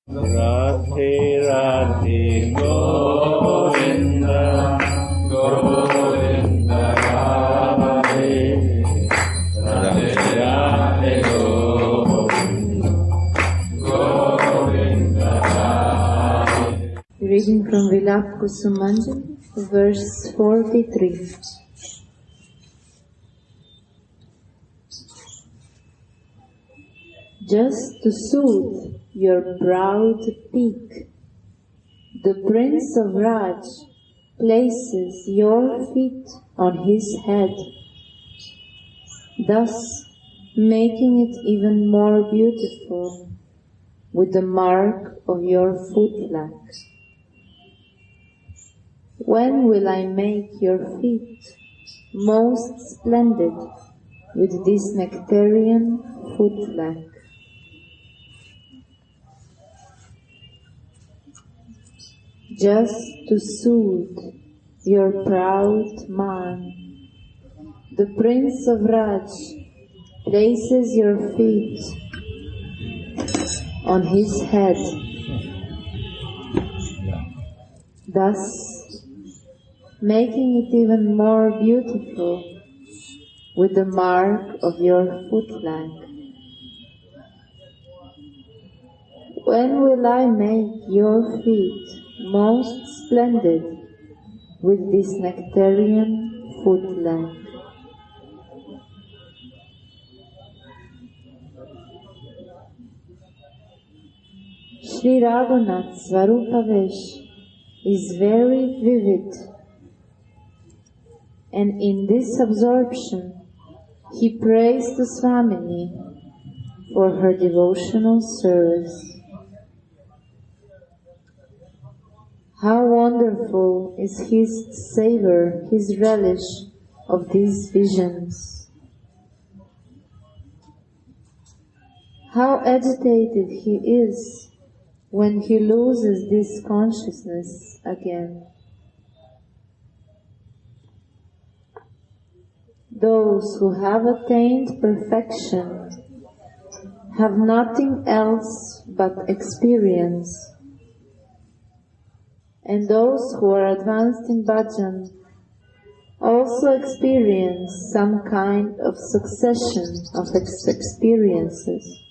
Radhe Radhe Govinda Govinda Radhe Radhe Radhe Govinda Govinda Radhe. Reading from Vilapa Kusumanjali, verse 43. Just to soothe your proud peak, the Prince of Raj places your feet on his head, thus making it even more beautiful with the mark of your footlack. When will I make your feet most splendid with this nectarian footlack? Just to soothe your proud man, the Prince of Raj places your feet on his head, thus making it even more beautiful with the mark of your footlack. When will I make your feet most splendid with this nectarian footlack? Sri Raghunath's Svarupavesh is very vivid, and in this absorption he praised the Swamini for her devotional service. How wonderful is his savor, his relish of these visions. How agitated he is when he loses this consciousness again. Those who have attained perfection have nothing else but experience. And those who are advanced in bhajan also experience some kind of succession of experiences.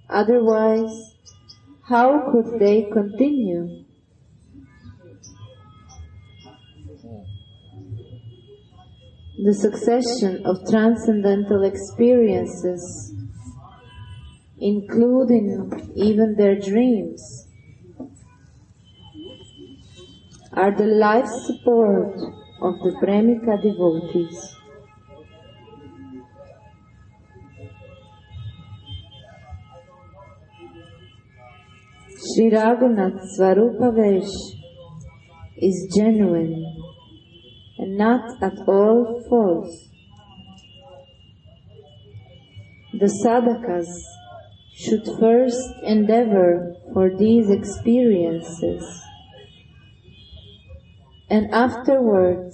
Otherwise, how could they continue? The succession of transcendental experiences, including even their dreams, are the life support of the Premika devotees. Sri Raghunath's Svarupavesh is genuine and not at all false. The sadhakas should first endeavor for these experiences, and afterwards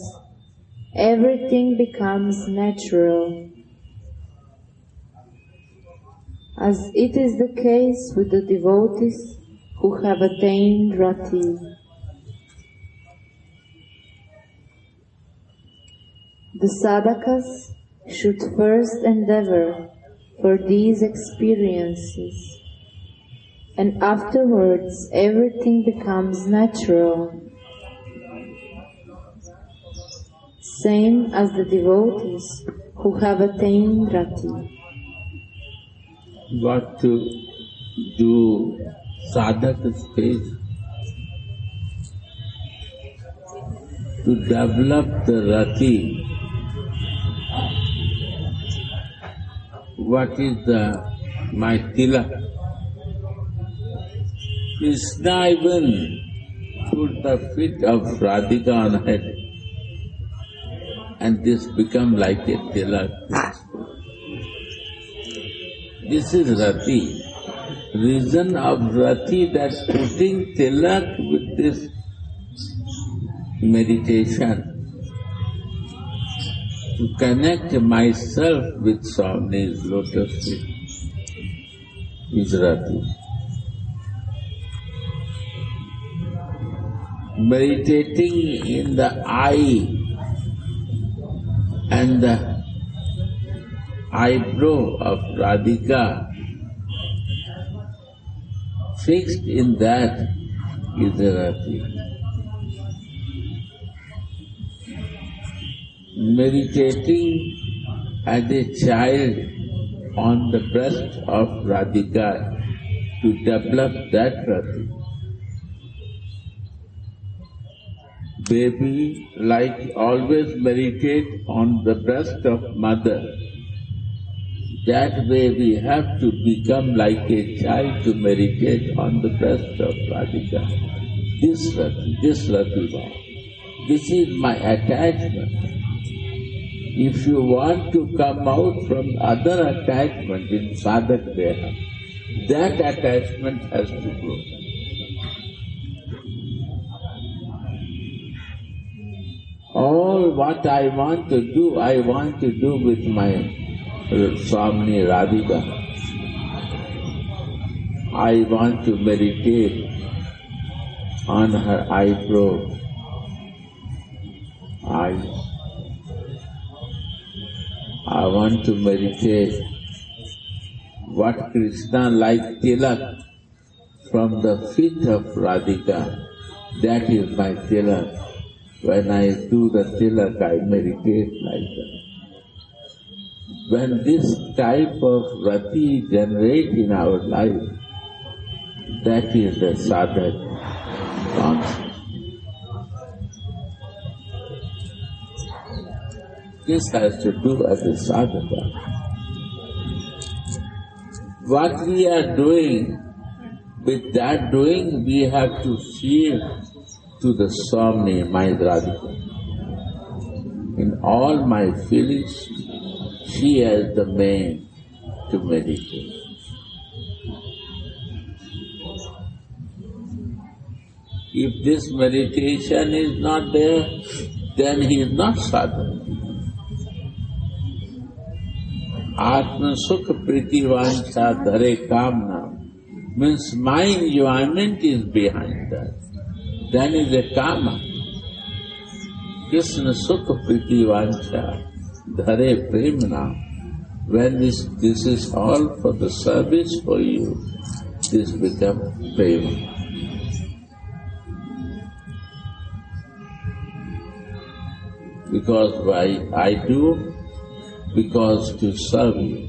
everything becomes natural, as it is the case with the devotees who have attained rati. The sadhakas should first endeavor for these experiences, and afterwards everything becomes natural, same as the devotees who have attained rati. What to do sadhaka's face? To develop the rati. What is my tilak? Krishna even put the feet of Radhika on head, and this become like a tilak. This is rati. Reason of rati, that putting tilak with this meditation, to connect myself with Swami's lotus feet, is rati. meditating in the eye and the eyebrow of Radhika, fixed in that is the Rati. Meditating as a child on the breast of Radhika to develop that Rati. Baby, like always meditate on the breast of mother. That way we have to become like a child to meditate on the breast of Radhika. This Rati Bhav. This is my attachment. If you want to come out from other attachment in sadhak deha, that attachment has to grow. All what I want to do with my Swamini Radhika. I want to meditate on her eyebrow, eyes. I want to meditate what Krishna like tilak from the feet of Radhika. That is my tilak. When I do the tilak, I meditate like that. When this type of rati generates in our life, that is the sadhak concept. This has to do as a sadhaka. What we are doing, with that doing, we have to feel to the Swamini, my Radhika. In all my feelings, she is the main to meditate. If this meditation is not there, then he is not sadhana. Atma Sukha Priti Vancha Dhare Kamna means my enjoyment is behind that. Then is a Kama. Krishna Sukha Priti Vancha Dhare Premna. When this is all for the service for you, this becomes prema. Because why I do? Because to serve you.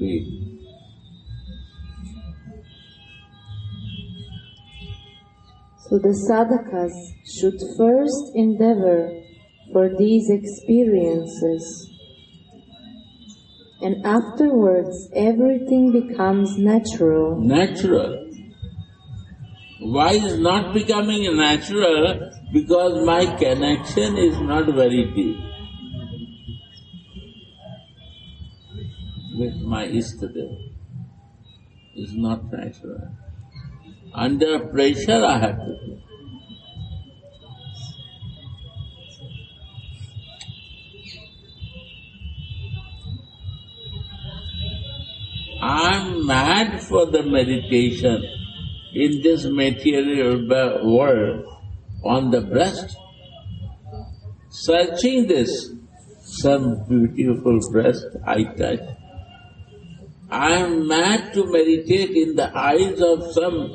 Read. So the sadhakas should first endeavor for these experiences, and afterwards everything becomes natural. Natural. Why is not becoming natural? Because my connection is not very deep with my Istadeva. It's not natural. Under pressure I have to do. I'm mad for the meditation in this material world on the breast, searching this, some beautiful breast I touch. I am mad to meditate in the eyes of some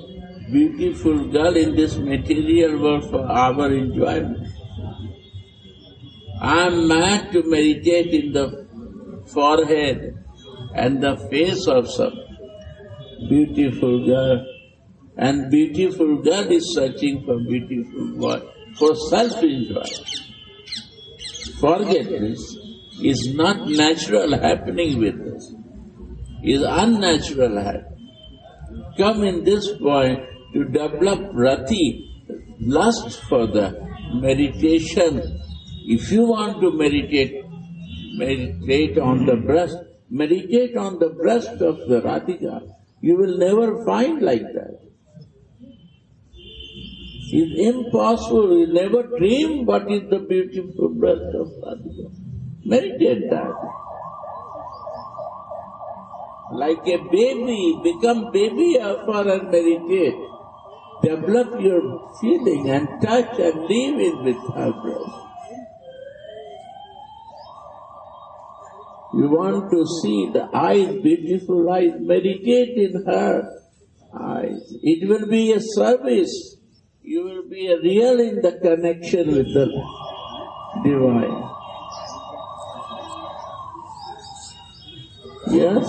beautiful girl in this material world for our enjoyment. I am mad to meditate in the forehead and the face of some beautiful girl. And beautiful girl is searching for beautiful boy, for self-enjoyment. Forget this. It's not natural happening with us. It's unnatural happening. Come in this point to develop rati, lust for the meditation. If you want to meditate on the breast, meditate on the breast of the Radhika. You will never find like that. It's impossible. You never dream what is the beautiful breast of Radhika. Meditate that. Like a baby, become baby for and meditate. Develop your feeling and touch and live in with her breast. You want to see the eyes, beautiful eyes, meditate in her eyes. It will be a service. You will be real in the connection with the divine. Yes?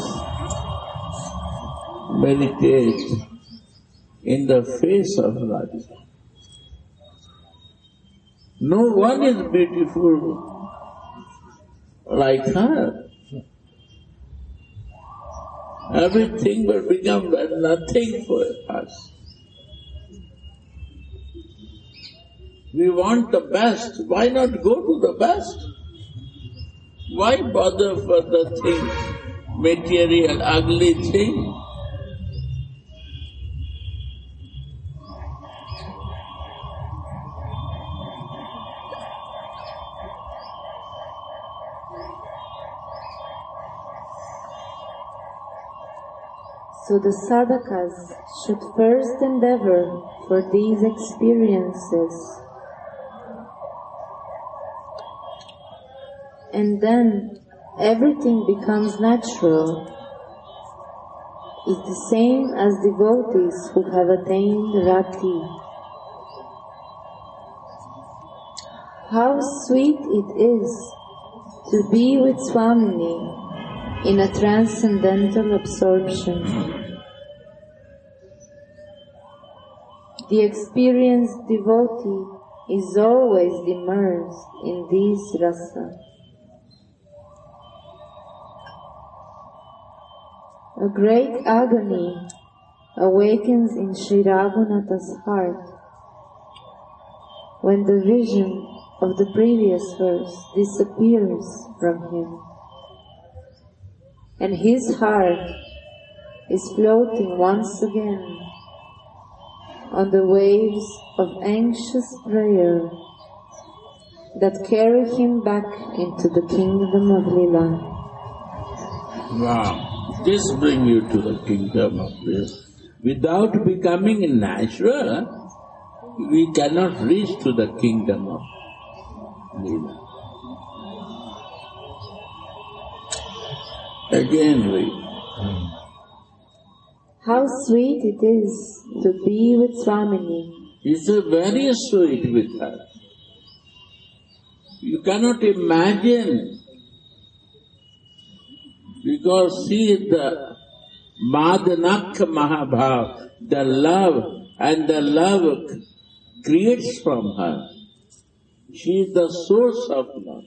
Meditate in the face of Radha. No one is beautiful like her. Everything will become nothing for us. We want the best. Why not go to the best? Why bother for the thing, material, ugly thing? So the sadhakas should first endeavor for these experiences, and then everything becomes natural. It's the same as devotees who have attained Rati. How sweet it is to be with Swamini in a transcendental absorption. The experienced devotee is always immersed in this rasa. A great agony awakens in Sri Raghunatha's heart when the vision of the previous verse disappears from him, and his heart is floating once again on the waves of anxious prayer that carry him back into the kingdom of Lila. Wow, this brings you to the kingdom of Lila. Without becoming natural, we cannot reach to the kingdom of Lila. Again read. How sweet it is to be with Swamini. It's very sweet with her. You cannot imagine, because she is the Madhanak Mahabhav, the love, and the love creates from her. She is the source of love.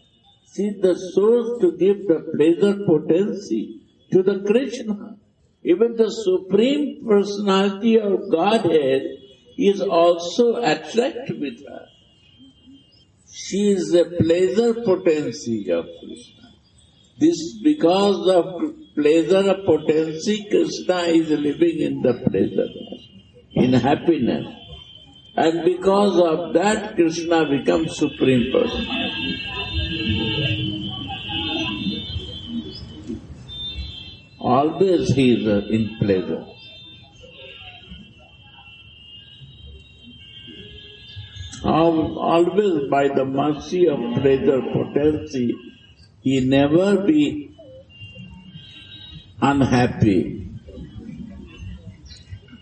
She is the source to give the pleasure potency to the Krishna. Even the Supreme Personality of Godhead is also attracted with her. She is the pleasure potency of Krishna. This, because of pleasure potency, Krishna is living in the pleasure, in happiness. And because of that, Krishna becomes Supreme Personality. Always he is in pleasure. Always by the mercy of pleasure potency, he never be unhappy.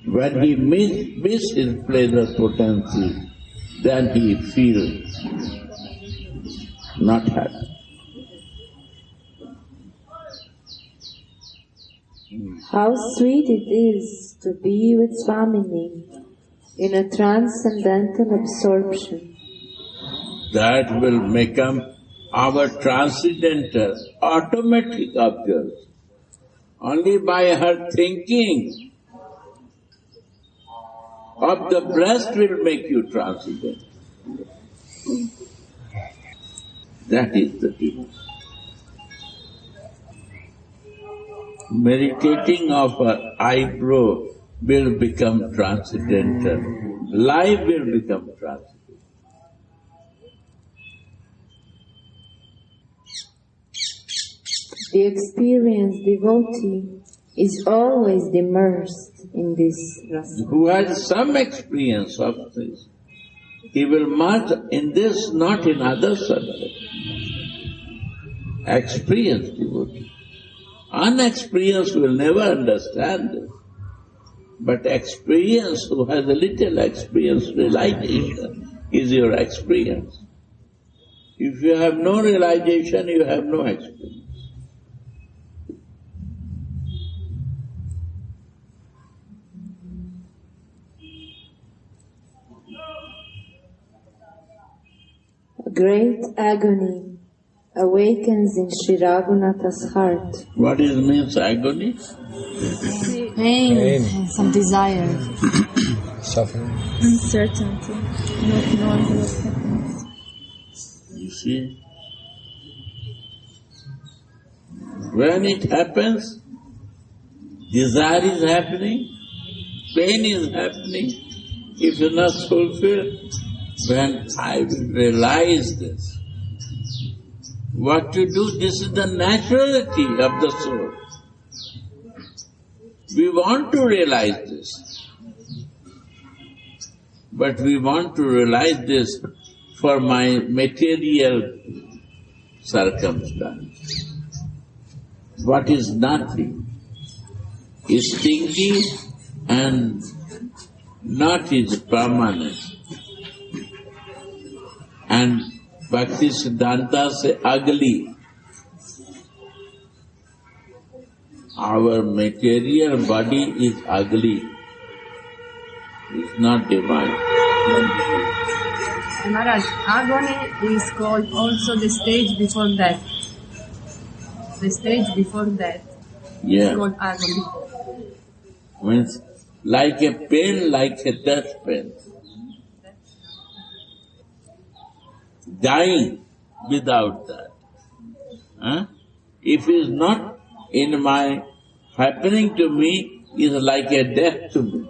When he miss his pleasure potency, then he feels not happy. How sweet it is to be with Swamini in a transcendental absorption. That will become our transcendental, automatic observation. Only by her thinking of the breast will make you transcendental. That is the difference. Meditating of her eyebrow will become transcendental. Life will become transcendental. The experienced devotee is always immersed in this rasa. Who has some experience of this, he will merge in this, not in other subjects. Experienced devotee. Unexperienced will never understand this. But experience, who has a little experience, realization is your experience. If you have no realization, you have no experience. A great agony awakens in Sri Raghunatha's heart. What is means agony? Pain and some desire. Suffering. Uncertainty, not knowing what happens. You see? When it happens, desire is happening, pain is happening. If you're not fulfilled, when I will realize this, what to do, this is the naturality of the soul. We want to realize this, but we want to realize this for my material circumstance. What is nothing is stingy and not is permanent. And Bhakti Siddhanta say ugly. Our material body is ugly. It's not divine. Maharaj, agony is called also the stage before death. The stage before death is called agony. Means like a pain, like a death pain. Dying without that. If it is not in my happening to me, is like a death to me.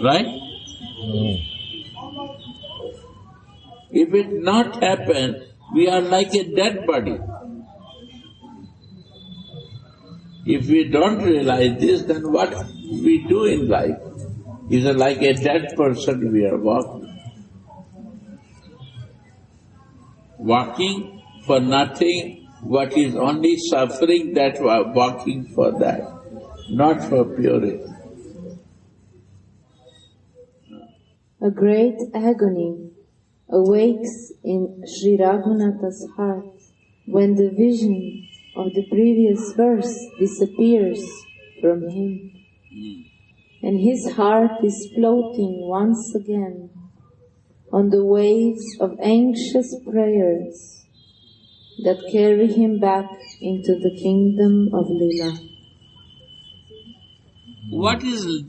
Right? If it not happen, we are like a dead body. If we don't realize this, then what we do in life is like a dead person we are walking. Walking for nothing, what is only suffering, that we are walking for that, not for purity. A great agony awakes in Sri Raghunatha's heart when the vision of the previous verse disappears from him, and his heart is floating once again on the waves of anxious prayers that carry him back into the kingdom of Lila. What is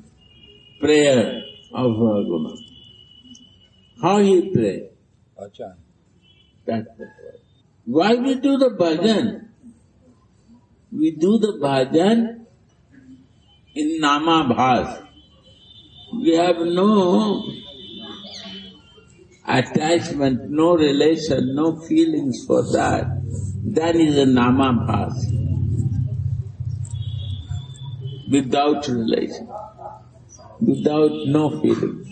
prayer of Raghunath? How he pray? Bhajan. That's the prayer. Why we do the bhajan? We do the bhajan in Namabhas. We have no attachment, no relation, no feelings for that. That is a Namabhas. Without relation, without no feeling.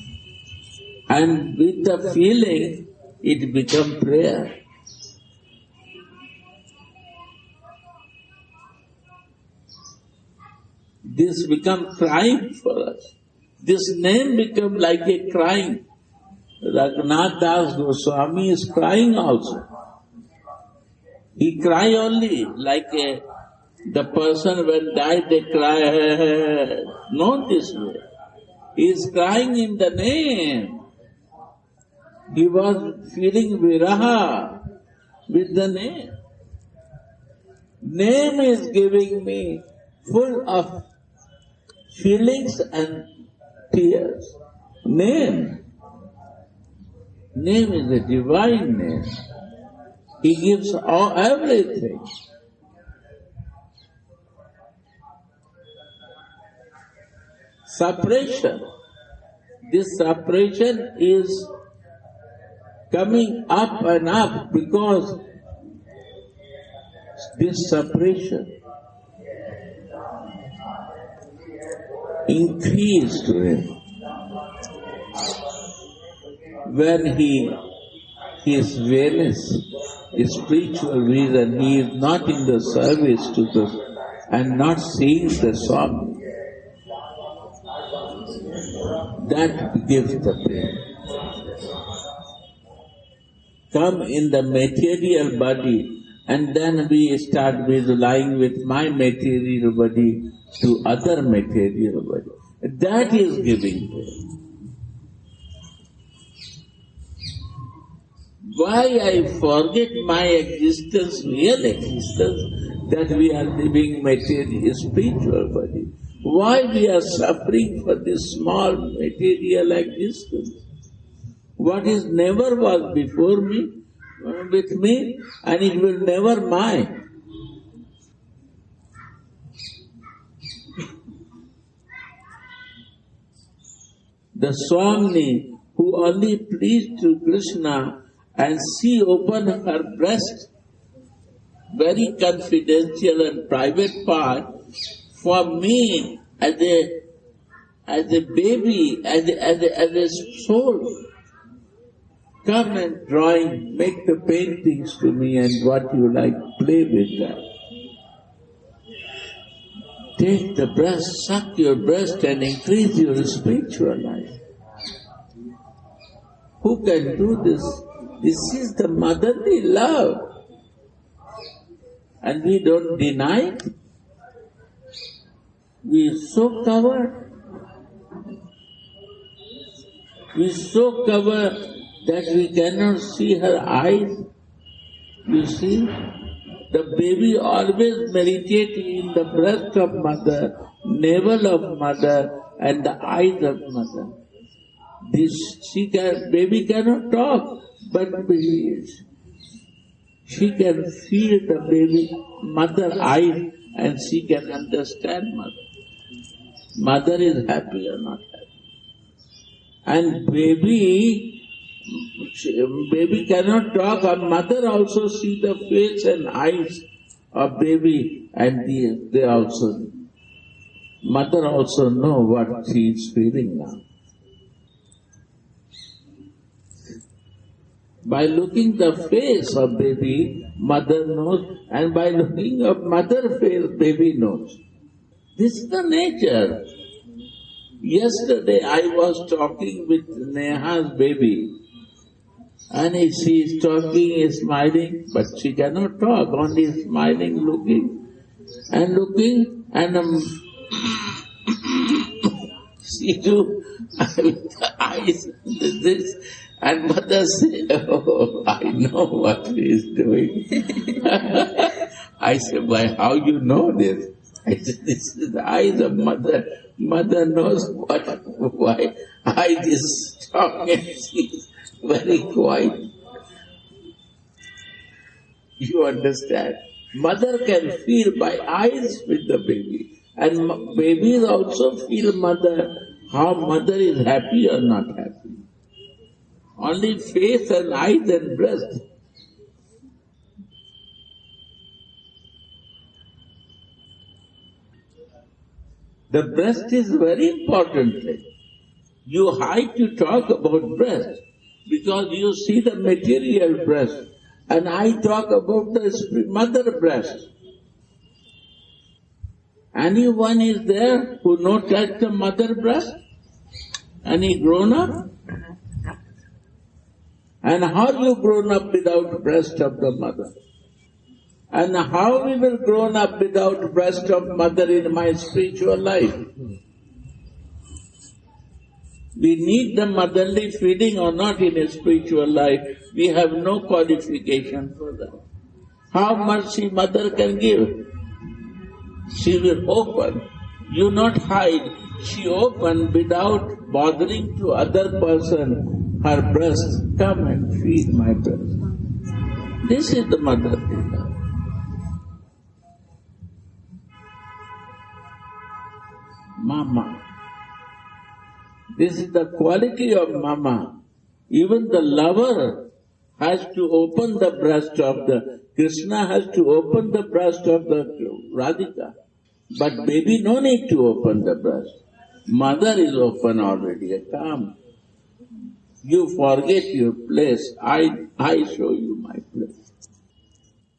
And with the feeling, it becomes prayer. This becomes crying for us. This name becomes like a crying. Raghunath Das Goswami is crying also. He cry only like the person when died they cry, not this way. He is crying in the name. He was feeling viraha with the name. Name is giving me full of feelings and tears. Name. Name is a divine name. He gives everything. Separation. This separation is coming up and up because this separation increase to him. When his various spiritual reason, he is not in the service to the and not seeing the Swami, that gives the pain. Come in the material body, and then we start relying with my material body to other material body. That is giving pain. Why I forget my existence, real existence, that we are living material, spiritual body? Why we are suffering for this small material existence? What is never was before me, with me, and it will never mine. The Swami, who only pleased to Krishna, and she opened her breast, very confidential and private part, for me as a baby, as a soul. Come and drawing, make the paintings to me, and what you like, play with that. Take the breast, suck your breast and increase your spiritual life. Who can do this? This is the motherly love. And we don't deny it. We are so covered. We are so covered that we cannot see her eyes. You see, the baby always meditating in the breast of mother, navel of mother, and the eyes of mother. Baby cannot talk, but she can feel the baby mother eyes, and she can understand mother. Mother is happy or not happy. And baby cannot talk, and mother also see the face and eyes of baby, and mother also know what she is feeling now. By looking the face of baby, mother knows, and by looking of mother face, baby knows. This is the nature. Yesterday I was talking with Neha's baby, and she is talking, smiling, but she cannot talk, only smiling, looking, and she do with the eyes this, and mother say, "Oh, I know what he is doing." I said, "Why, how you know this?" I said, "This is the eyes of mother. Mother knows why I is strong and she is very quiet." You understand? Mother can feel by eyes with the baby. And babies also feel mother, how mother is happy or not happy. Only face and eyes and breast. The breast is very important thing. You hide to talk about breast because you see the material breast, and I talk about the mother breast. Anyone is there who not touch the mother breast? Any grown up? And how you grown up without breast of the mother? And how we will grown up without breast of mother in my spiritual life? We need the motherly feeding or not in a spiritual life. We have no qualification for that. How much mother can give? She will open. You not hide. She open without bothering to other person her breast. Come and feed my breast. This is the motherly love. Mama. This is the quality of Mama. Even the lover has to open the breast of the Krishna has to open the breast of the Radhika. But baby no need to open the breast. Mother is often already come. You forget your place. I show you my place.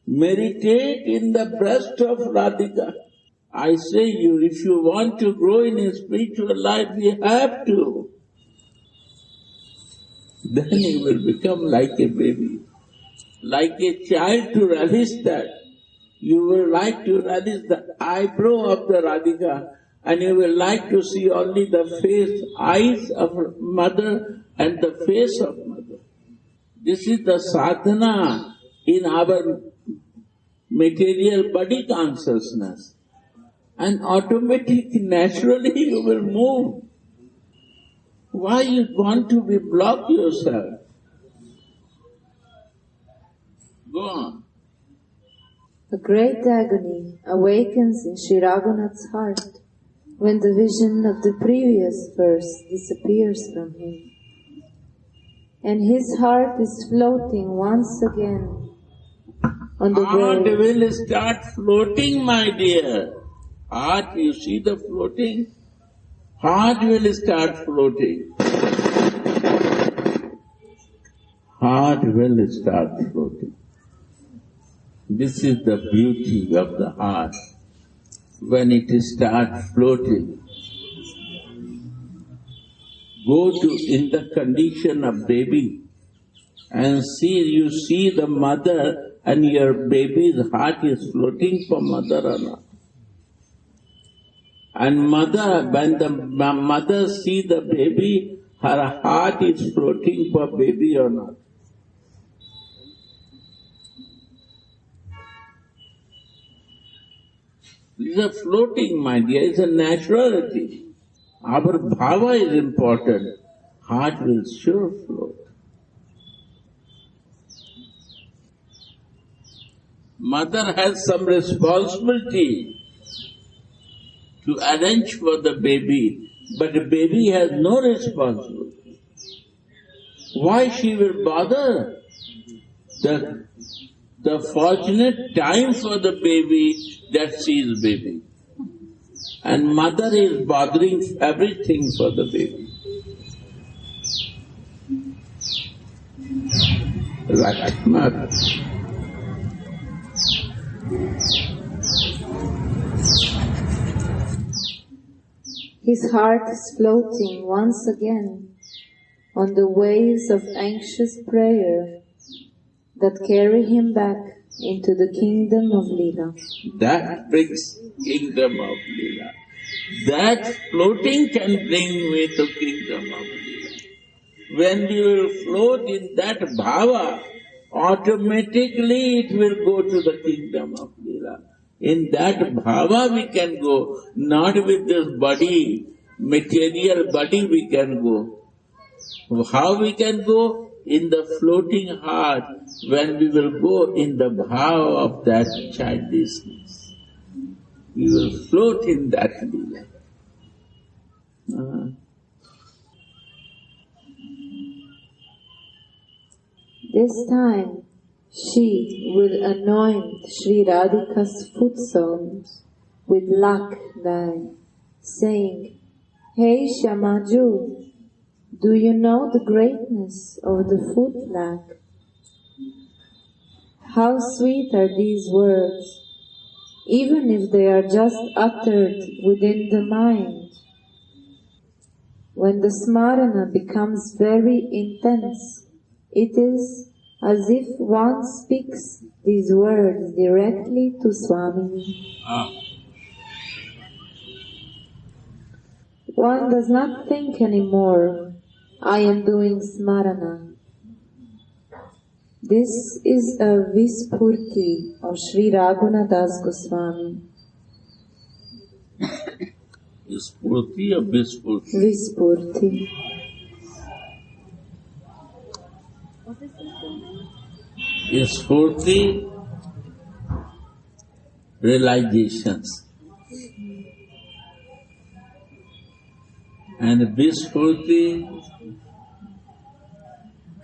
Meditate in the breast of Radhika. I say you, if you want to grow in a spiritual life, you have to. Then you will become like a baby, like a child to relish that. You will like to relish the eyebrow of the Radhika, and you will like to see only the face, eyes of mother and the face of mother. This is the sadhana in our material body consciousness. And automatically, naturally you will move. Why you want to be blocked yourself? Go on. A great agony awakens in Sri Raghunath's heart when the vision of the previous verse disappears from him. And his heart is floating once again on the Heart grave. will start floating, my dear. Heart, you see the floating? Heart will start floating. Heart will start floating. This is the beauty of the heart. When it starts floating, go to in the condition of baby and you see the mother and your baby's heart is floating for mother or not. And mother, when the mother see the baby, her heart is floating for baby or not. It's a floating, my dear, it's a naturality. Our bhava is important. Heart will sure float. Mother has some responsibility to arrange for the baby, but the baby has no responsibility. Why she will bother? The fortunate time for the baby that she is baby. And mother is bothering everything for the baby. Like mother. His heart is floating once again on the waves of anxious prayer that carry him back into the kingdom of Leela. That brings kingdom of Leela. That floating can bring me to kingdom of Leela. When you will float in that bhava, automatically it will go to the kingdom of Leela. In that bhava we can go, not with this body, material body we can go. How we can go? In the floating heart, when we will go in the bhava of that childishness. We will float in that Leela. This time, she will anoint Sri Radhika's foot soles with lakh dye, saying, "Hey Shamaju, do you know the greatness of the foot lakh? How sweet are these words, even if they are just uttered within the mind. When the smarana becomes very intense, it is as if one speaks these words directly to Swami. One does not think anymore, I am doing smarana. This is a Vispurti of Sri Raghunath Das Goswami. Vispurti or Vispurti? Vispurti. What is this? Vispurti, realizations. And Vispurti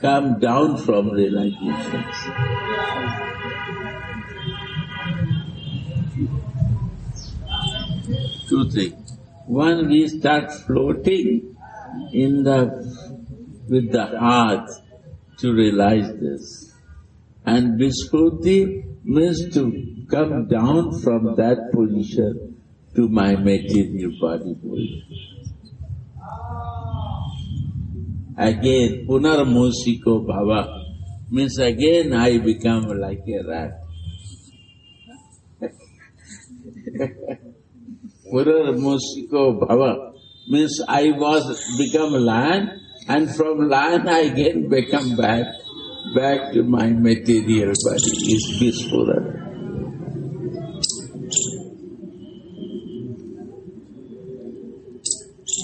come down from realizations. Two things. when we start floating with the heart to realize this. And Vispurti means to come down from that position to my material body position. Again, Punarmosiko Bhava means again I become like a rat. Punarmosiko Bhava means I become lion, and from lion I again become back to my material body, is Vispura.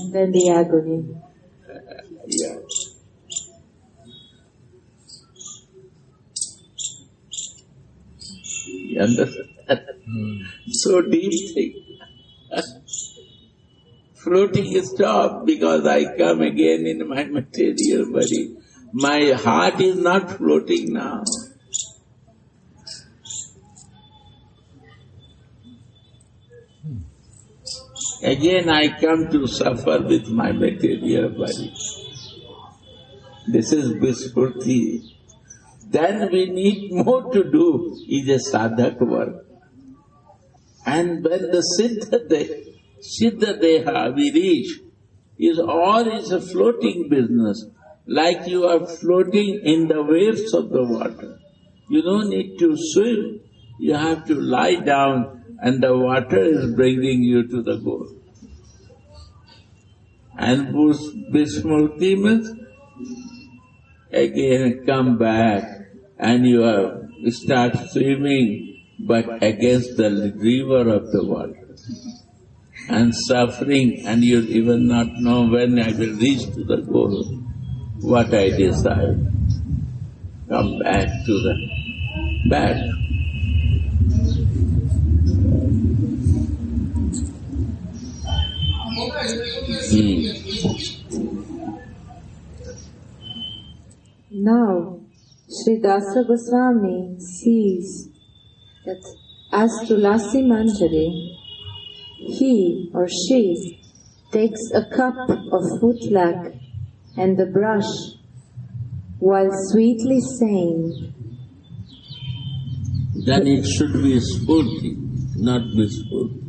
And then the agony. Yeah. You understand? So deep thing. Floating is stopped because I come again in my material body. My heart is not floating now. Again I come to suffer with my material body. This is Vispurti. Then we need more to do, is a sadhak work. And when the Siddha Deha we reach, is a floating business, like you are floating in the waves of the water. You don't need to swim, you have to lie down and the water is bringing you to the goal. And Vispurti means again come back and you start swimming, but against the river of the water. And suffering, and you'll even not know when I will reach to the goal, what I desire. Come back to the back. Now, Sri Dasa Goswami sees that as Tulasi Manjari, he or she takes a cup of footlac and a brush while sweetly saying, then it should be Spurti, not Vispurti.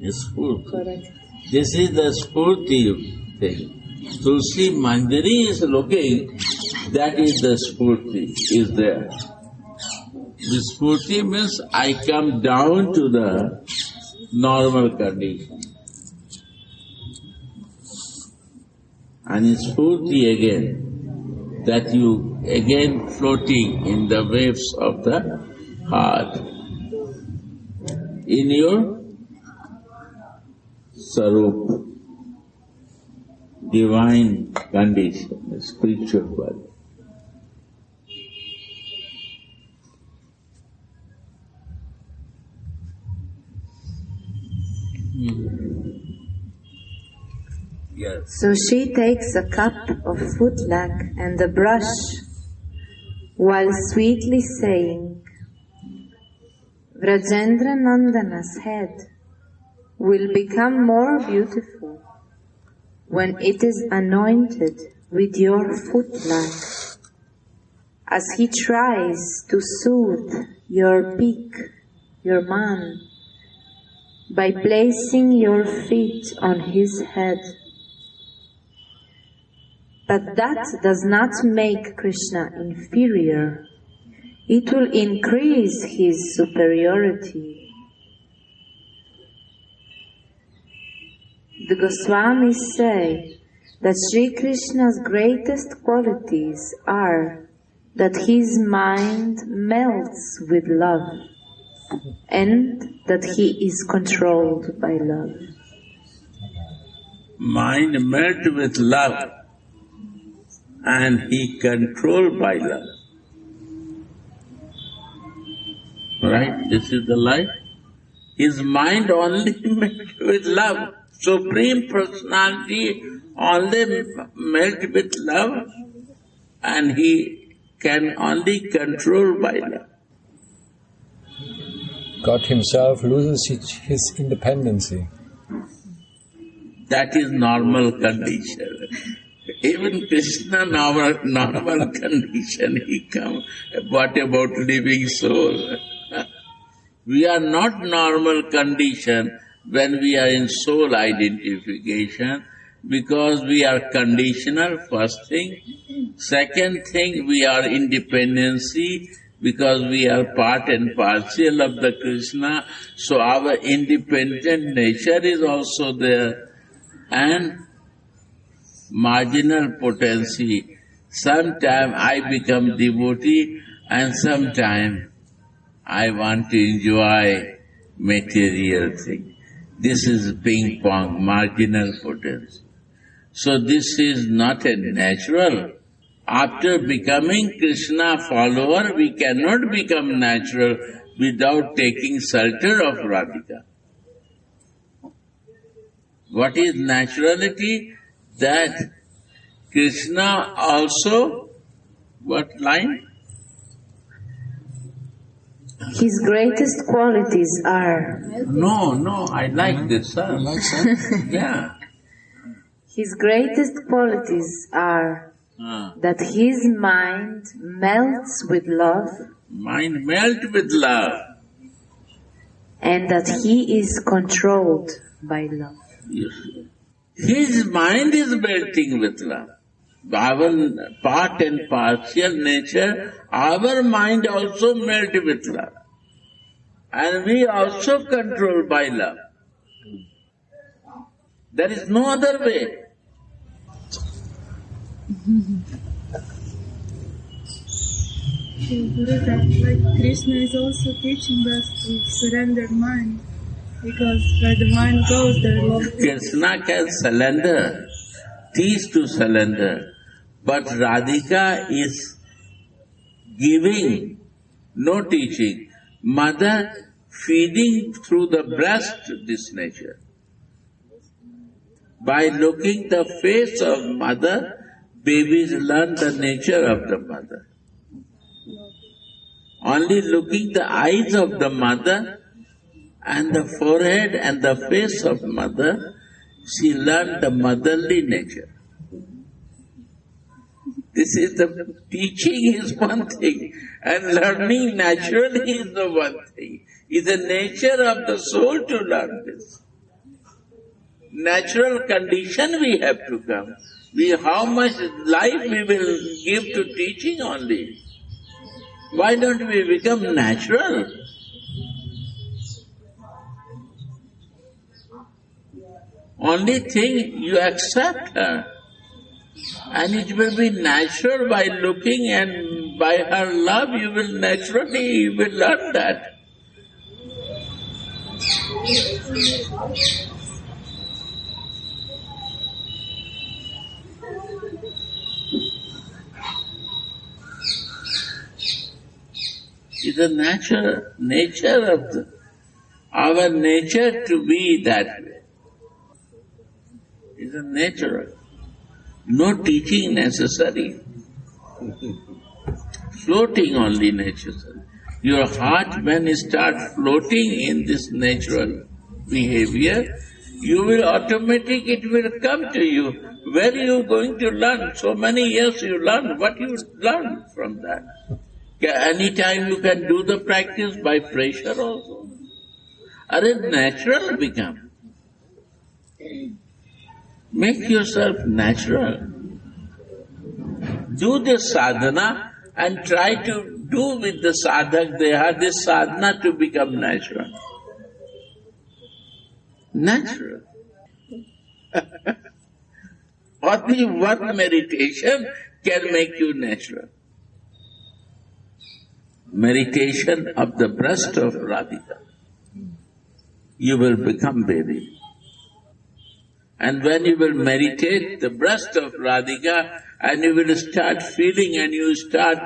Spurti. Correct. This is the Spurti thing. Tulsi Manjari is looking, that is the Spurti, is there. Vispurti means I come down to the normal condition. And Spurti again, that you again floating in the waves of the heart, in your Sarup, divine condition, spiritual body. Yes. So she takes a cup of footlac and a brush while sweetly saying, Vrajendra Nandana's head will become more beautiful when it is anointed with your footlac, as he tries to soothe your peak, your man, by placing your feet on his head. But that does not make Krishna inferior. It will increase his superiority. The Goswamis say that Sri Krishna's greatest qualities are that his mind melts with love and that he is controlled by love. Mind melts with love and he controlled by love. Right? This is the life. His mind only melts with love. Supreme Personality only melts with love and he can only control by love. God himself loses his independency. That is normal condition. Even Krishna normal condition he come. What about living soul? We are not normal condition when we are in soul identification, because we are conditional, first thing. Second thing, we are independency, because we are part and parcel of the Krishna, so our independent nature is also there. And marginal potency. Sometime I become devotee and sometime I want to enjoy material thing. This is ping pong, marginal potency. So this is not a natural. After becoming Krishna follower, we cannot become natural without taking shelter of Radhika. What is naturality? That Krishna also, what line? His greatest qualities are... No, I like this, sir. You like that? Yeah. His greatest qualities are that his mind melts with love. Mind melt with love. And that he is controlled by love. Yes. His mind is melting with love. Our part and partial nature, our mind also melt with love. And we also controlled by love. There is no other way. Like Krishna is also teaching us to surrender mind, because where the mind goes, there love. Krishna can surrender, teach to surrender, but Radhika is giving, no teaching. Mother feeding through the breast this nature. By looking the face of mother, babies learn the nature of the mother. Only looking the eyes of the mother and the forehead and the face of mother, she learned the motherly nature. This is the teaching is one thing, and learning naturally is the one thing. It's the nature of the soul to learn this. Natural condition we have to come. How much life we will give to teaching only. Why don't we become natural? Only thing you accept her. And it will be natural by looking and by her love you will learn that. It's the nature of our nature to be that way. It's a natural. No teaching necessary. Floating only necessary. Your heart, when you start floating in this natural behavior, you will it will come to you. Where are you going to learn? So many years you learn. What you learn from that? Anytime you can do the practice by pressure also. Natural become. Make yourself natural. Do the sadhana and try to do with the sadhak this sadhana to become natural. Natural. Only one meditation can make you natural. Meditation of the breast of Radhika. You will become baby. And when you will meditate the breast of Radhika and you will start feeling and you start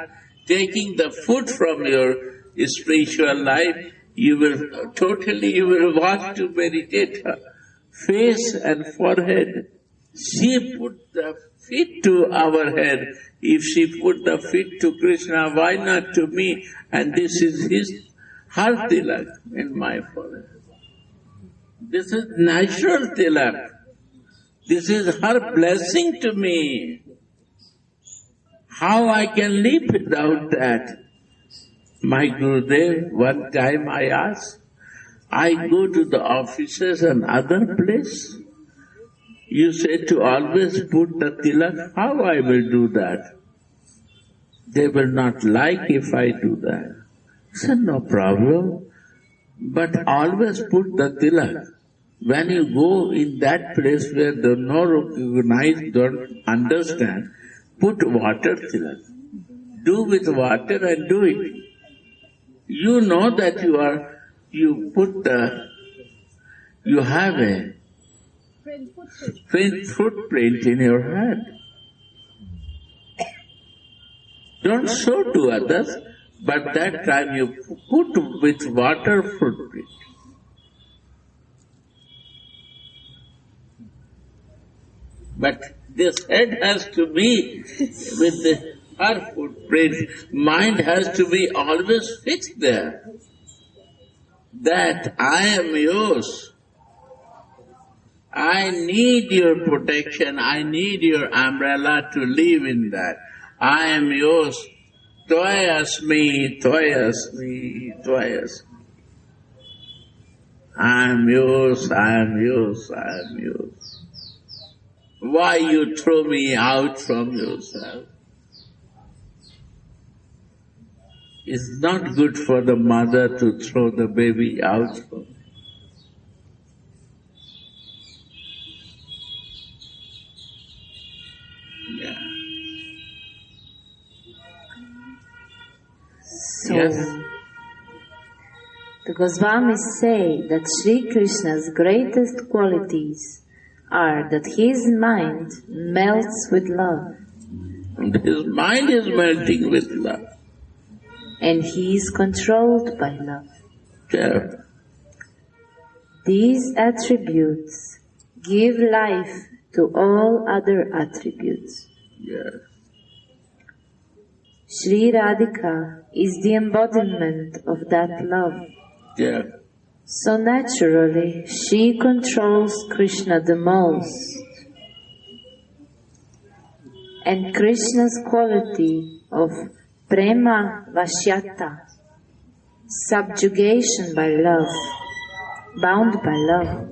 taking the food from your spiritual life, you will want to meditate her face and forehead. She put the feet to our head. If she put the feet to Krishna, why not to me? And this is his her tilak in my forehead. This is natural tilak. This is her blessing to me. How I can live without that? My Gurudev, one time I asked, I go to the offices and other place. You say to always put the tilak, how I will do that? They will not like if I do that. I said, no problem, but always put the tilak. When you go in that place where they no recognize, don't understand, put water tilak. Do with water and do it. You know that you have a faint footprint in your head. Don't show to others, but that time you put with water footprint. But this head has to be with her footprint. Mind has to be always fixed there. That I am yours. I need your protection. I need your umbrella to live in that. I am yours. Toyasmi, toyasmi, toyasmi. I am yours, I am yours, I am yours. Why you throw me out from yourself? It's not good for the mother to throw the baby out from her. Yeah. So, Yes. the Goswamis say that Sri Krishna's greatest qualities are that his mind melts with love. And his mind is melting with love. And he is controlled by love. Yeah. These attributes give life to all other attributes. Yes. Sri Radhika is the embodiment of that love. Yeah. So naturally, she controls Krishna the most. And Krishna's quality of prema vashyata, subjugation by love, bound by love,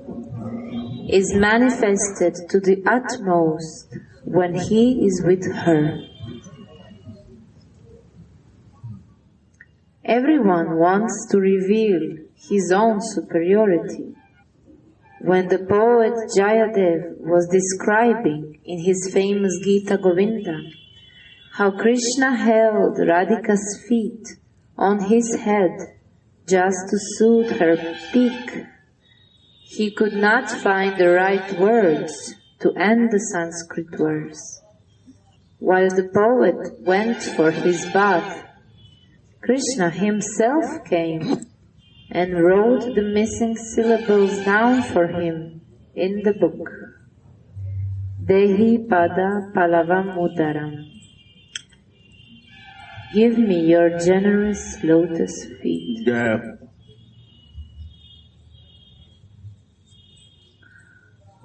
is manifested to the utmost when he is with her. Everyone wants to reveal his own superiority. When the poet Jayadev was describing in his famous Gita Govinda how Krishna held Radhika's feet on his head just to soothe her pique, he could not find the right words to end the Sanskrit verse. While the poet went for his bath, Krishna himself came and wrote the missing syllables down for him in the book. Dehi pada palavam udaram. Give me your generous lotus feet. Yeah.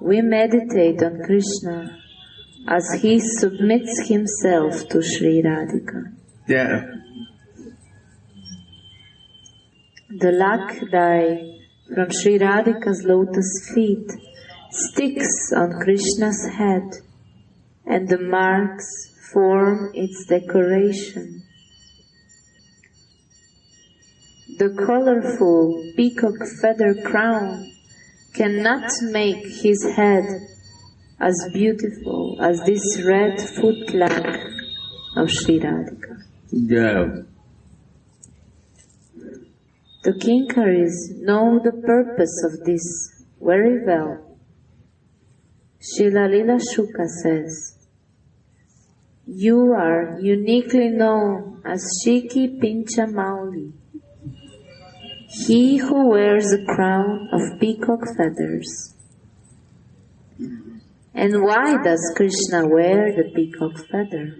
We meditate on Krishna as he submits himself to Sri Radhika. Yeah. The lak dye from Sri Radhika's lotus feet sticks on Krishna's head, and the marks form its decoration. The colorful peacock feather crown cannot make his head as beautiful as this red footlak of Sri Radhika. Yeah. The Kinkaris know the purpose of this very well. Srila Lila Shuka says, "You are uniquely known as Shiki Pincha Mauli, he who wears a crown of peacock feathers." And why does Krishna wear the peacock feather?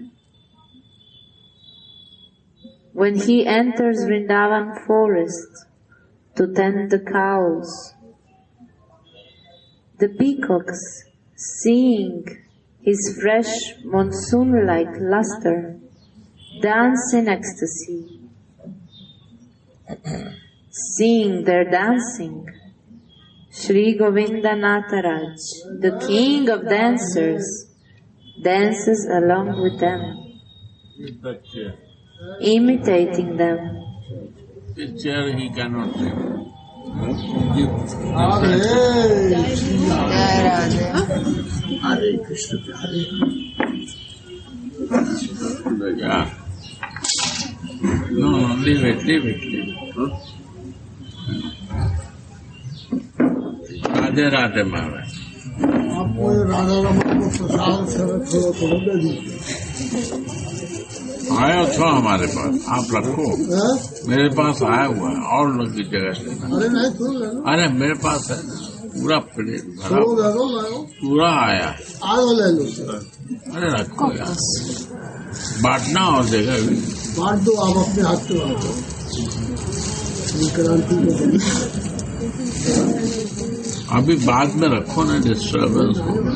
when he enters Vrindavan forest to tend the cows. The peacocks, seeing his fresh monsoon-like luster, dance in ecstasy. Seeing their dancing, Sri Govinda Nataraj, the king of dancers, dances along with them, imitating them. This chair he cannot take. Hare Krishna. No, leave it. Huh? Radhe Radhe Maharaj. आपको ये राधा रमन को प्रसाद से थोड़ा थोड़ा दे दीजिए। आया था हमारे पास, आप रखो। मेरे पास आया हुआ है और लोग की जगह से। अरे नहीं सुन लेना। अरे मेरे पास है पूरा प्लेट भरा, पूरा आया। आयो ले लो। अरे रखो यार, बांटना और देगा भी। बांट दो आप अपने हाथ से बांटो। क्रांति को अभी बाद में रखो ना, डिस्टर्बेंस होगा,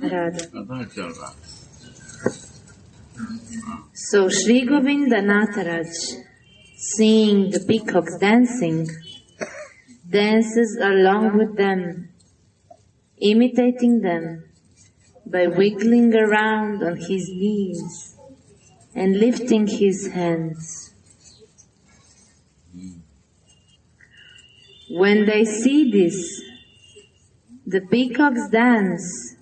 पता चल रहा। So Sri Govinda Nataraj, seeing the peacocks dancing, dances along with them, imitating them by wiggling around on his knees and lifting his hands. When they see this, the peacocks dance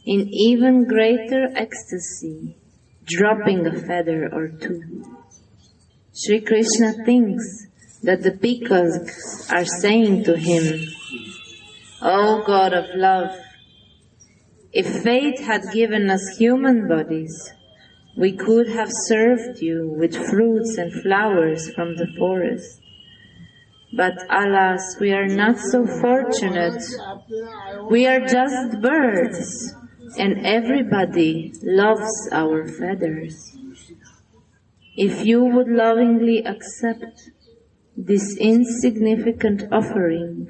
in even greater ecstasy, dropping a feather or two. Sri Krishna thinks that the peacocks are saying to him, "O God of love, if fate had given us human bodies, we could have served you with fruits and flowers from the forest. But alas, we are not so fortunate. We are just birds, and everybody loves our feathers. If you would lovingly accept this insignificant offering,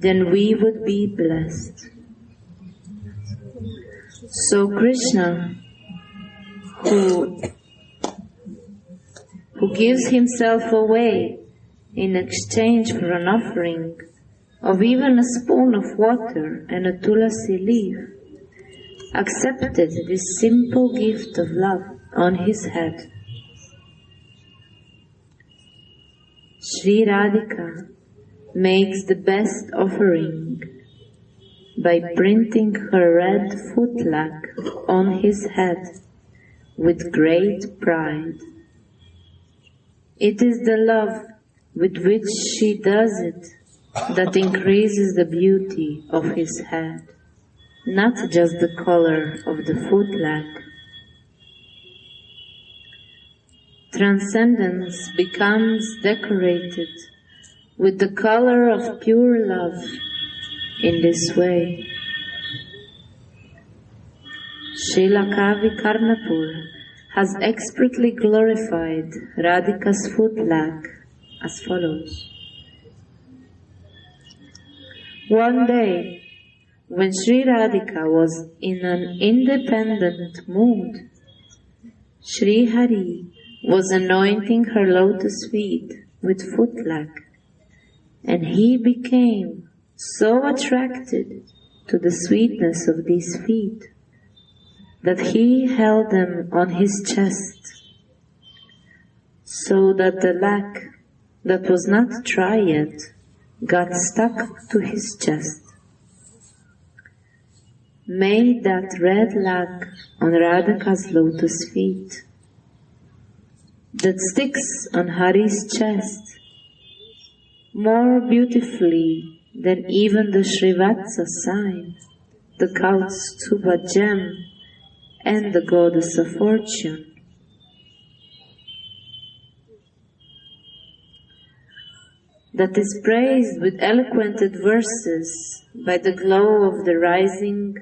then we would be blessed." So Krishna, who gives himself away in exchange for an offering of even a spoon of water and a tulasi leaf, accepted this simple gift of love on his head. Sri Radhika makes the best offering by printing her red footlac on his head with great pride. It is the love with which she does it that increases the beauty of his head, not just the color of the footlac. Transcendence becomes decorated with the color of pure love in this way. Srila Kavi Karnapur has expertly glorified Radhika's footlac as follows. One day, when Sri Radhika was in an independent mood, Sri Hari was anointing her lotus feet with footlac, and he became so attracted to the sweetness of these feet that he held them on his chest, so that the lac that was not dry yet got stuck to his chest. Made that red lac on Radhika's lotus feet that sticks on Hari's chest more beautifully than even the Srivatsa sign, the Kaustubha gem, and the goddess of fortune. That is praised with eloquent verses by the glow of the rising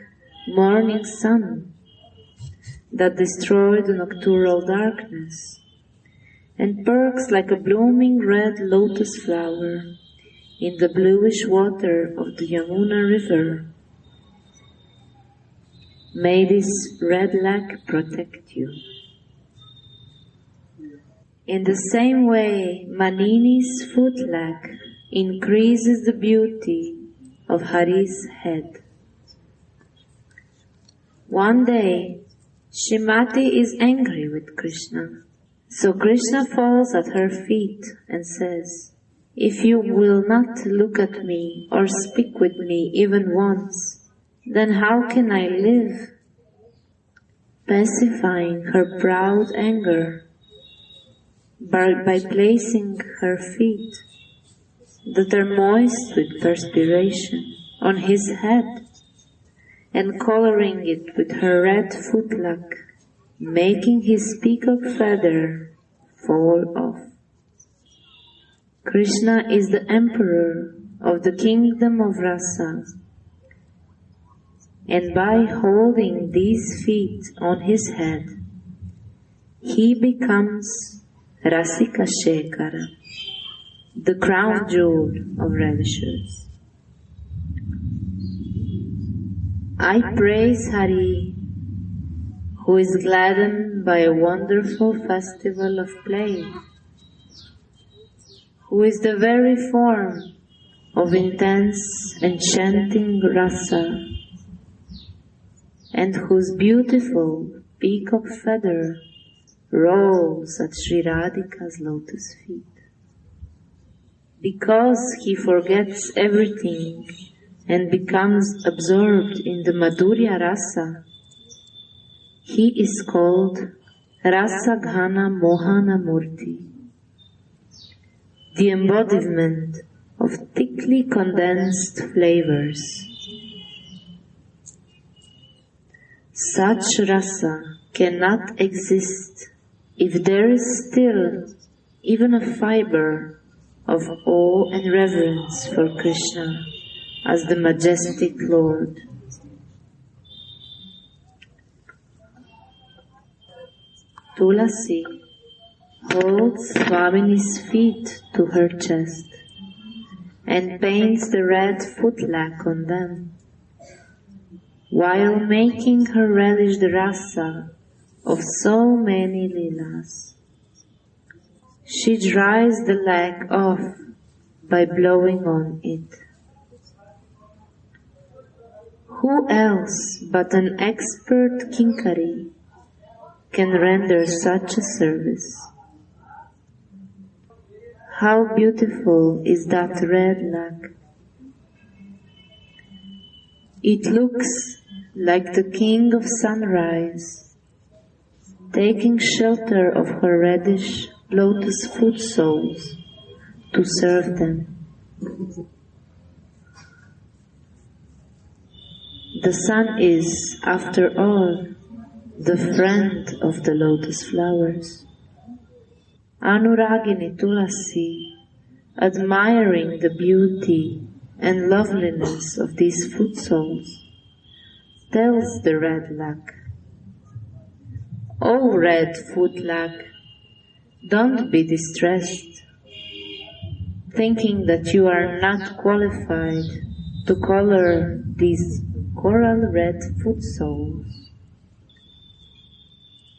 morning sun that destroyed the nocturnal darkness, and perks like a blooming red lotus flower in the bluish water of the Yamuna river. May this red lac protect you. In the same way, Manini's foot lac increases the beauty of Hari's head. One day, Shrimati is angry with Krishna. So Krishna falls at her feet and says, "If you will not look at me or speak with me even once, then how can I live?" Pacifying her proud anger by placing her feet, that are moist with perspiration, on his head, and coloring it with her red footlac, making his peacock feather fall off. Krishna is the emperor of the kingdom of Rasa, and by holding these feet on his head, he becomes Rasika Shekhara, the crown jewel of ravishers. I praise Hari, who is gladdened by a wonderful festival of play, who is the very form of intense, enchanting rasa, and whose beautiful peacock feather rolls at Sri Radhika's lotus feet. Because he forgets everything and becomes absorbed in the Madhurya rasa, he is called Rasa Ghana Mohana Murti, the embodiment of thickly condensed flavors. Such rasa cannot exist if there is still even a fiber of awe and reverence for Krishna as the majestic Lord. Tulasi holds Swamini's feet to her chest and paints the red footlac on them, while making her relish the rasa of so many leelas. She dries the lac off by blowing on it. Who else but an expert kinkari can render such a service? How beautiful is that red lac! It looks like the king of sunrise, taking shelter of her reddish lotus foot soles to serve them. The sun is, after all, the friend of the lotus flowers. Anuragini Tulasi, admiring the beauty and loveliness of these foot soles, tells the red lac, "O red footlac, don't be distressed, thinking that you are not qualified to color these coral red foot soles.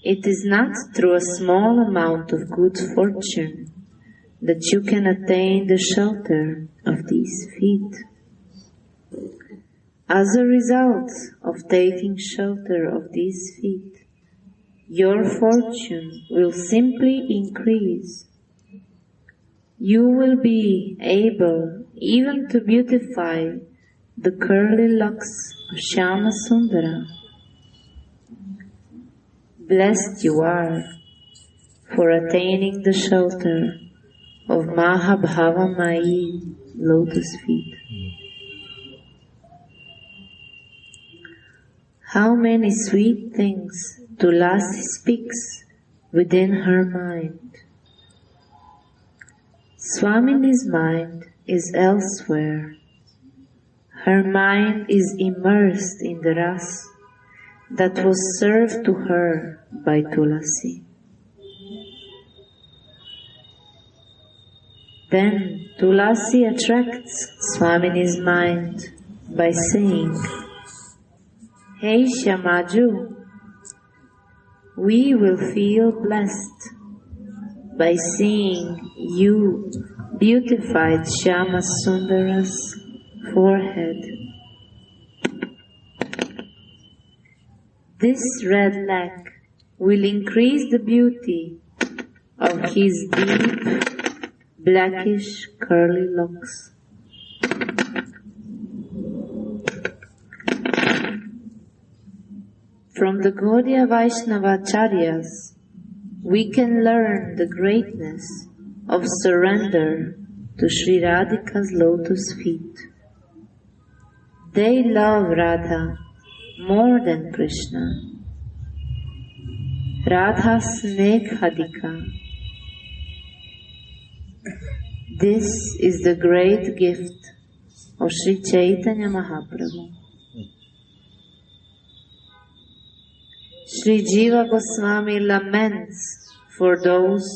It is not through a small amount of good fortune that you can attain the shelter of these feet. As a result of taking shelter of these feet, your fortune will simply increase. You will be able even to beautify the curly locks of Shyama Sundara. Blessed you are for attaining the shelter of Mahabhava Mai lotus feet." How many sweet things Tulasi speaks within her mind. Swamini's mind is elsewhere. Her mind is immersed in the ras that was served to her by Tulasi. Then Tulasi attracts Swamini's mind by saying, "Hey Shamaju, we will feel blessed by seeing you beautified Shyama Sundara's forehead. This red lac will increase the beauty of his deep, blackish, curly locks." From the Gaudiya Vaishnavacharyas, we can learn the greatness of surrender to Sri Radhika's lotus feet. They love Radha more than Krishna. Radha Sneghadika. This is the great gift of Sri Chaitanya Mahaprabhu. Sri Jiva Goswami laments for those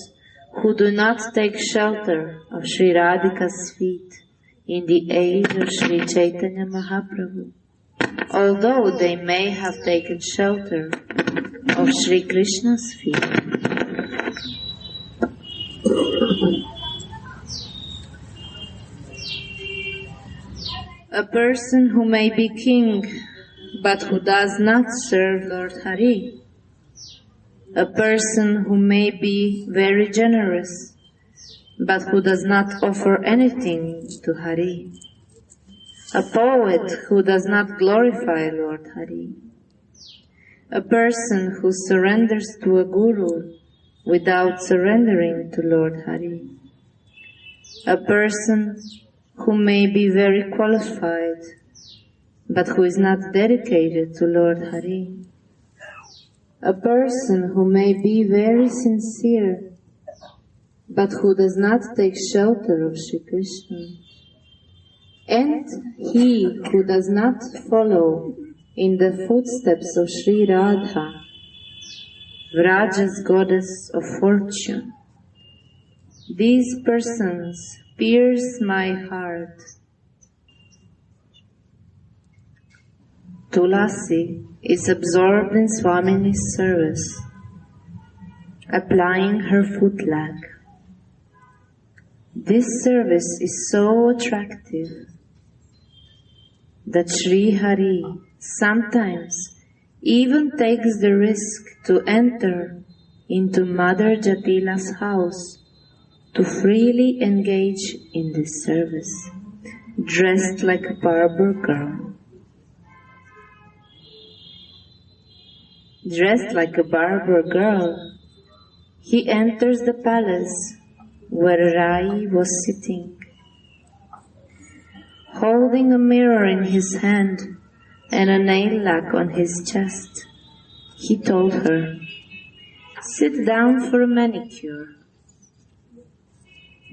who do not take shelter of Sri Radhika's feet in the age of Sri Chaitanya Mahaprabhu, although they may have taken shelter of Sri Krishna's feet. A person who may be king but who does not serve Lord Hari. A person who may be very generous but who does not offer anything to Hari. A poet who does not glorify Lord Hari. A person who surrenders to a guru without surrendering to Lord Hari. A person who may be very qualified but who is not dedicated to Lord Hari. A person who may be very sincere but who does not take shelter of Sri Krishna. And he who does not follow in the footsteps of Sri Radha, Vraja's goddess of fortune. These persons pierce my heart. Tulasi is absorbed in Swamini's service, applying her footlag. This service is so attractive that Sri Hari sometimes even takes the risk to enter into Mother Jatila's house to freely engage in this service, dressed like a barber girl. Dressed like a barber girl, he enters the palace where Rai was sitting. Holding a mirror in his hand and a nail lac on his chest, he told her, "Sit down for a manicure."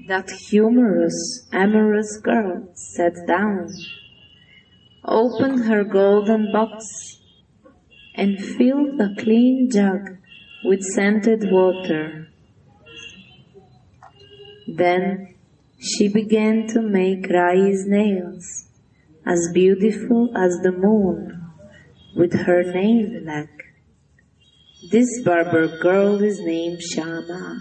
That humorous, amorous girl sat down, opened her golden box, and filled a clean jug with scented water. Then she began to make Rai's nails as beautiful as the moon with her nail lac. This barber girl is named Shyama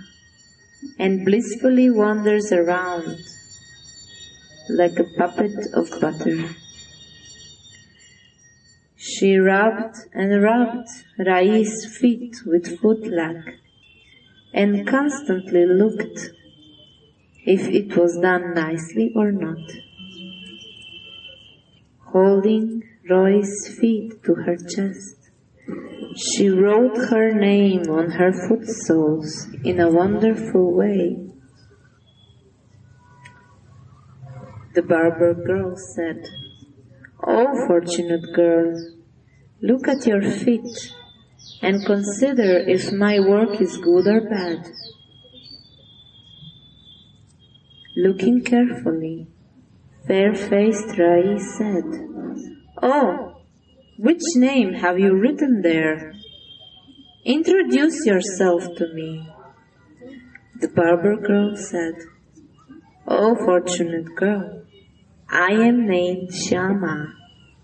and blissfully wanders around like a puppet of butter. She rubbed and rubbed Rai's feet with footlac and constantly looked if it was done nicely or not. Holding Roy's feet to her chest, she wrote her name on her foot soles in a wonderful way. The barber girl said, "Oh, fortunate girl, look at your feet and consider if my work is good or bad." Looking carefully, fair-faced Rai said, "Oh, which name have you written there? Introduce yourself to me." The barber girl said, O fortunate girl, I am named Shyama,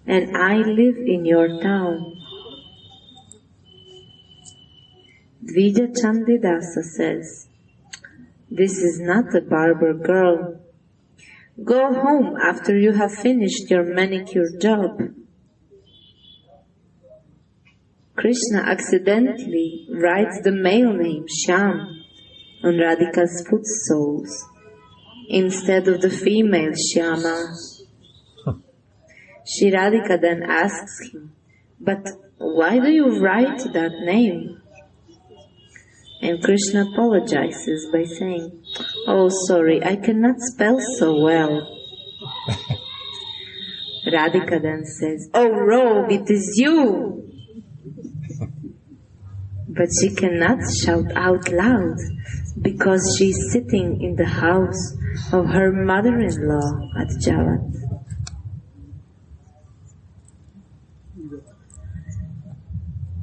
and I live in your town. Dvija Chandidasa says, this is not a barber girl. Go home after you have finished your manicure job. Krishna accidentally writes the male name Shyam on Radhika's foot soles instead of the female Shyama. Shri Radhika then asks him, but why do you write that name? And Krishna apologizes by saying, oh, sorry, I cannot spell so well. Radhika then says, oh, rogue, it is you! But she cannot shout out loud because she is sitting in the house of her mother-in-law at Javat.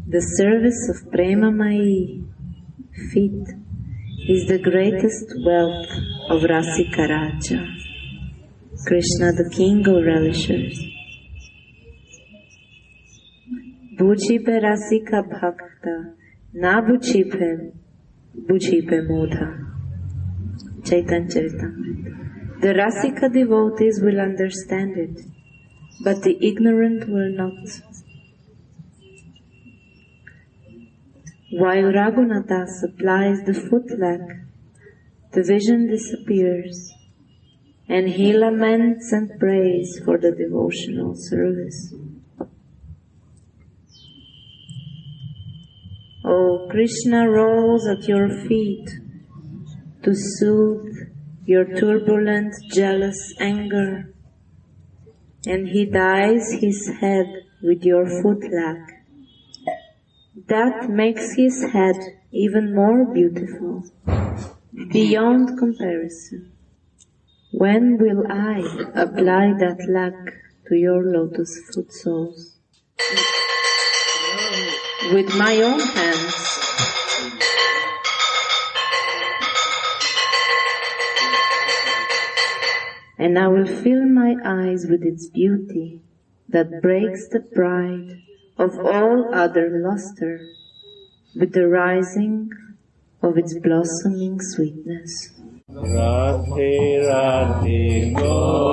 The service of Prema Mai feet is the greatest wealth of Rasika Raja, Krishna the king of relishers. Bhujipe Rasika Bhakta, na bhujipe Modha. Chaitanya Charitamrita. The Rasika devotees will understand it, but the ignorant will not. While Raghunatha supplies the footlag, the vision disappears, and he laments and prays for the devotional service. O Krishna rolls at your feet to soothe your turbulent, jealous anger, and he dyes his head with your footlag. That makes his head even more beautiful, beyond comparison. When will I apply that lac to your lotus foot soles? With my own hands. And I will fill my eyes with its beauty that breaks the pride of all other luster with the rising of its blossoming sweetness. Radhe Radhe Go